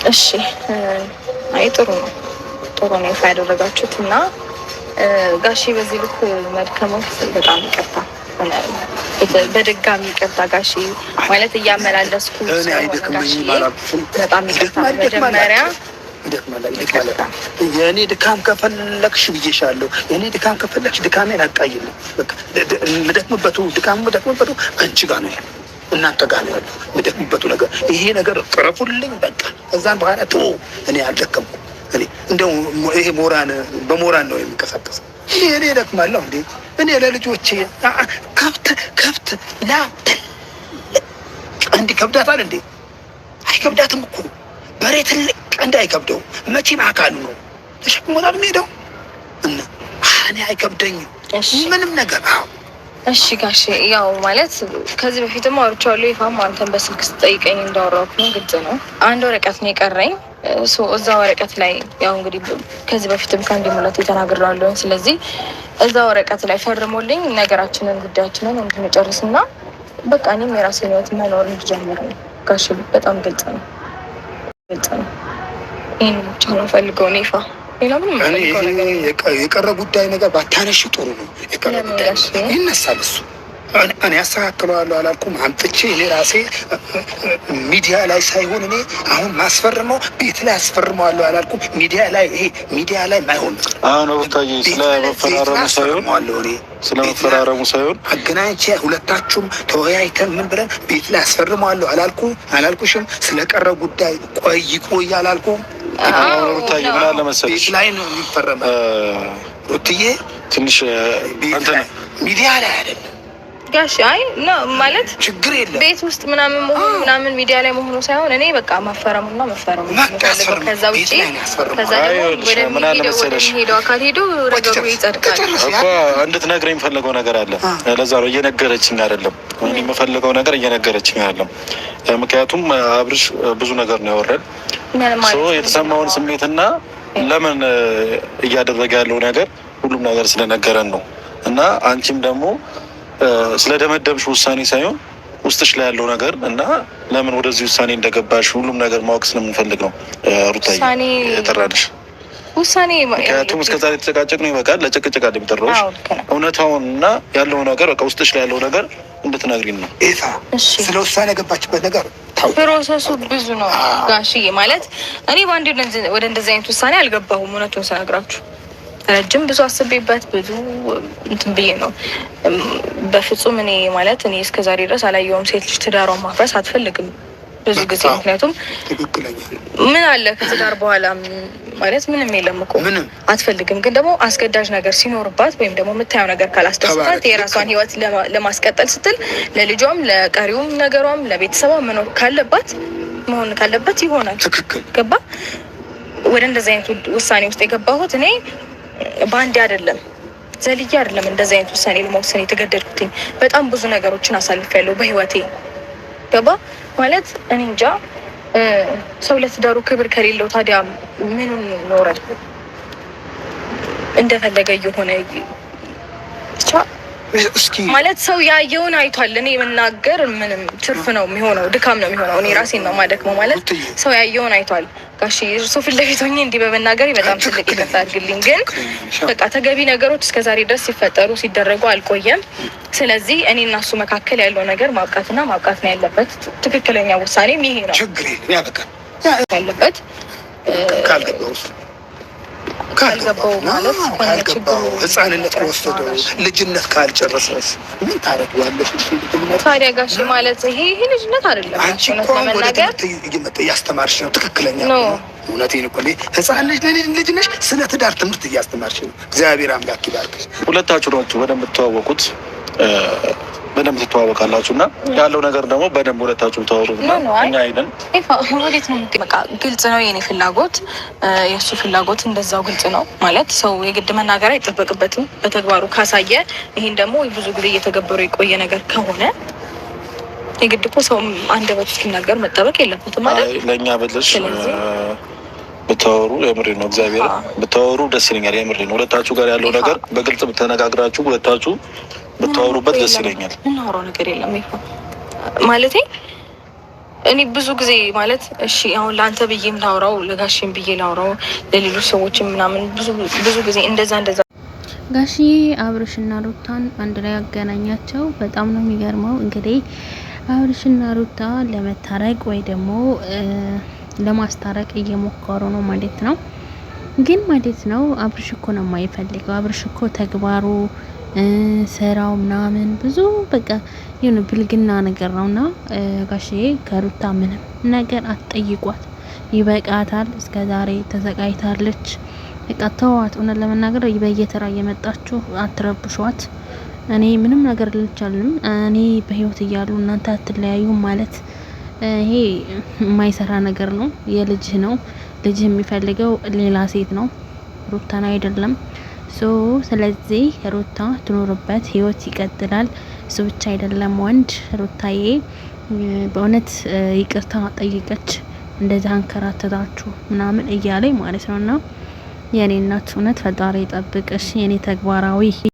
እሺ አይ ጥሩ ነው ይፋ ያደረጋችሁት እና ጋሺ በዚህ ልክ መድከሞት በጣም ይቅርታ፣ በድጋሚ ይቅርታ ጋሺ ማለት እያመላለስኩ በጣም ይቅርታ። መጀመሪያ የእኔ ድካም ከፈለግሽ ብዬሻለሁ። የእኔ ድካም ከፈለግሽ ድካሜን አቃይልኝ። የምደክምበቱ አንቺ ጋር ነው ያለው፣ እናንተ ጋር ነው ያለው የምደክምበቱ ነገር። ይሄ ነገር ቅረፉልኝ በቃ። ከዛን በኋላ እኔ አልደከምኩም። እኔ እንደው ይሄ በሞራን ነው የሚንቀሳቀሰው። እኔ እደክማለሁ እንዴ? እኔ ለልጆቼ ከብት እንዲህ ከብዳታል እንዴ? አይከብዳትም እኮ በሬ ትልቅ እንደ አይከብደው መቼም አካሉ ነው ተሸክሞታል የሚሄደው እና እኔ አይከብደኝም ምንም ነገር። እሺ ጋሼ ያው ማለት ከዚህ በፊትም አውርቻለሁ። ይፋም አንተን በስልክ ስጠይቀኝ እንዳወራሁት ነው፣ ግልጽ ነው። አንድ ወረቀት ነው የቀረኝ። እዛ ወረቀት ላይ ያው እንግዲህ ከዚህ በፊትም ከአንድ ሙለት ተናግሬያለሁ። ስለዚህ እዛ ወረቀት ላይ ፈርሞልኝ ነገራችንን ጉዳያችንን እንድንጨርስና በቃ እኔም የራሴን ህይወት መኖር እንድጀምር ነው ጋሼ። በጣም ግልጽ ነው። ይህን ብቻ ነው ፈልገው ነው ይፋ። የቀረ ጉዳይ ነገር ባታነሽ ጥሩ ነው። የቀረ ጉዳይ ይነሳል እሱ እኔ ያስተካክለዋለሁ አላልኩም። አምጥቼ እኔ ራሴ ሚዲያ ላይ ሳይሆን እኔ አሁን ማስፈርመው ቤት ላይ አስፈርመዋለሁ አላልኩም። ሚዲያ ላይ ማይሆን አሁን ወጣዬ ስለመፈራረሙ ሳይሆን አገናኝቼ ሁለታችሁም ተወያይተን ምን ብለን ቤት ላይ አስፈርመዋለሁ አላልኩሽም? ስለቀረ ጉዳይ ቆይ አላልኩም? ወጣዬ ምን አለ መሰለሽ ቤት ላይ ነው የሚፈረመው። ሩትዬ ትንሽ ሚዲያ ላይ አይደለም ጋሽ። አይ ነው ማለት ችግር የለም ቤት ውስጥ ምናምን ሚዲያ ላይ መሆኑ ሳይሆን እኔ በቃ መፈረሙና መፈረሙ ከዛ ውጪ ከዛ ደግሞ ወደ ሄደው አካል ሄዶ ነገሩ ይጸድቃል እኮ እንድትነግረኝ የምፈልገው ነገር አለ። ለዛ ነው እየነገረችኝ አይደለም። እኔ የምፈልገው ነገር እየነገረችኝ አይደለም። ምክንያቱም አብርሽ ብዙ ነገር ነው ያወራል። የተሰማውን ስሜትና ለምን እያደረገ ያለው ነገር ሁሉም ነገር ስለነገረን ነው እና አንቺም ደግሞ ስለደመደምሽ ውሳኔ ሳይሆን ውስጥሽ ላይ ያለው ነገር እና ለምን ወደዚህ ውሳኔ እንደገባሽ ሁሉም ነገር ማወቅ ስለምንፈልግ ነው ሩታዬ የጠራንሽ። ውሳኔ ምክንያቱም እስከዛሬ የተጨቃጨቅ ነው ይበቃል። ለጭቅጭቅ አይደል የሚጠራውሽ። እውነታውን እና ያለው ነገር በቃ ውስጥሽ ላይ ያለው ነገር እንድትነግሪን ነው። ኤፋ ስለ ውሳኔ የገባችበት ነገር ፕሮሰሱ ብዙ ነው ጋሽዬ። ማለት እኔ በአንድ ወደ እንደዚህ አይነት ውሳኔ አልገባሁም። እውነቱን ስነግራችሁ ረጅም ብዙ አስቤበት ብዙ እንትን ብዬ ነው። በፍጹም እኔ እስከዛሬ ድረስ አላየሁም። ሴት ልጅ ትዳሯን ማፍረስ አትፈልግም ብዙ ጊዜ። ምክንያቱም ምን አለ ከትዳር በኋላ ማለት ምንም የለም እኮ አትፈልግም። ግን ደግሞ አስገዳጅ ነገር ሲኖርባት ወይም ደግሞ የምታየው ነገር ካላስደስታት የራሷን ህይወት ለማስቀጠል ስትል ለልጇም ለቀሪውም ነገሯም ለቤተሰቧ መኖር መሆን ካለበት ይሆናል። ገባ? ወደ እንደዚህ አይነት ውሳኔ ውስጥ የገባሁት እኔ በአንዴ አይደለም፣ ዘልዬ አይደለም እንደዚህ አይነት ውሳኔ ለመወሰን የተገደድኩትኝ። በጣም ብዙ ነገሮችን አሳልፌያለሁ በህይወቴ። ገባ? ማለት እኔ እንጃ። ሰው ለትዳሩ ክብር ከሌለው ታዲያ ምኑን ኖረ? እንደፈለገ እየሆነ ማለት ሰው ያየውን አይቷል። እኔ መናገር ምንም ትርፍ ነው የሚሆነው፣ ድካም ነው የሚሆነው። እኔ ራሴን ነው የማደክመው። ማለት ሰው ያየውን አይቷል። ጋሺ እርሱ ፊት ለፊት ሆኜ እንዲህ በመናገር በጣም ትልቅ ይቅርታ አድርግልኝ። ግን በቃ ተገቢ ነገሮች እስከዛሬ ድረስ ሲፈጠሩ ሲደረጉ አልቆየም። ስለዚህ እኔ እና እሱ መካከል ያለው ነገር ማብቃት ነው ያለበት። ትክክለኛ ውሳኔም ይሄ ነው ያለበት። ካልገባው ማለት ካልገባው ህፃንነት ከወሰደው ልጅነት ካልጨረሰስ ምን ታደርጊዋለሽ? ታዲያ ጋሽ ማለት ይሄ ልጅነት አይደለም። አንቺ እኮ ወደ ትምህርት እያስተማርሽ ነው። ትክክለኛ ነው። እውነቴን እኮ ህፃን ልጅ ነሽ። ስለ ትዳር ትምህርት እያስተማርሽ ነው። እግዚአብሔር አምላክ ይባርክሽ። ሁለታችሁ ናችሁ በደንብ የምትተዋወቁት፣ በደንብ ትተዋወቃላችሁ እና ያለው ነገር ደግሞ በደንብ ሁለታችሁ ተዋወሩ። እኛ አይደል ወዴት ነው? በቃ ግልጽ ነው የኔ ፍላጎት፣ የእሱ ፍላጎት እንደዛው ግልጽ ነው። ማለት ሰው የግድ መናገር አይጠበቅበትም። በተግባሩ ካሳየ ይሄን ደግሞ ብዙ ጊዜ እየተገበሩ የቆየ ነገር ከሆነ የግድ እኮ ሰው አንደበት እስኪናገር መጠበቅ የለበትም ማለት ለእኛ በለሽ ብታወሩ የምሬ ነው። እግዚአብሔር ብታወሩ ደስ ይለኛል። የምሬ ነው። ሁለታችሁ ጋር ያለው ነገር በግልጽ ብትነጋግራችሁ ሁለታችሁ ብታወሩበት ደስ ይለኛል። እናወራው ነገር የለም ማለቴ እኔ ብዙ ጊዜ ማለት እሺ አሁን ለአንተ ብዬም ላውራው ለጋሽም ብዬ ላውራው ለሌሎች ሰዎችም ምናምን ብዙ ጊዜ እንደዛ ጋሽዬ አብርሽና ሩታን አንድ ላይ ያገናኛቸው በጣም ነው የሚገርመው። እንግዲህ አብርሽና ሩታ ለመታረቅ ወይ ደግሞ ለማስታረቅ እየሞከሩ ነው ማለት ነው። ግን ማለት ነው አብርሽ እኮ ነው የማይፈልገው። አብርሽ እኮ ተግባሩ ስራው ምናምን ብዙ በቃ የሆነ ብልግና ነገር ነውና ጋሽዬ ከሩታ ምንም ነገር አትጠይቋት፣ ይበቃታል። እስከዛሬ ተሰቃይታለች። በቃ ተዋት። እውነት ለመናገር በየተራ እየመጣችሁ አትረብሿት። እኔ ምንም ነገር ልልቻልም። እኔ በህይወት እያሉ እናንተ አትለያዩ ማለት ይሄ የማይሰራ ነገር ነው። የልጅ ነው ልጅ የሚፈልገው ሌላ ሴት ነው፣ ሩታን አይደለም። ስለዚህ ሩታ ትኖርበት፣ ህይወት ይቀጥላል። እሱ ብቻ አይደለም ወንድ። ሩታዬ በእውነት ይቅርታ ጠይቀች፣ እንደዛ አንከራተታችሁ ምናምን እያለኝ ማለት ነውና የኔ እናት እውነት ፈጣሪ ይጠብቅሽ የኔ ተግባራዊ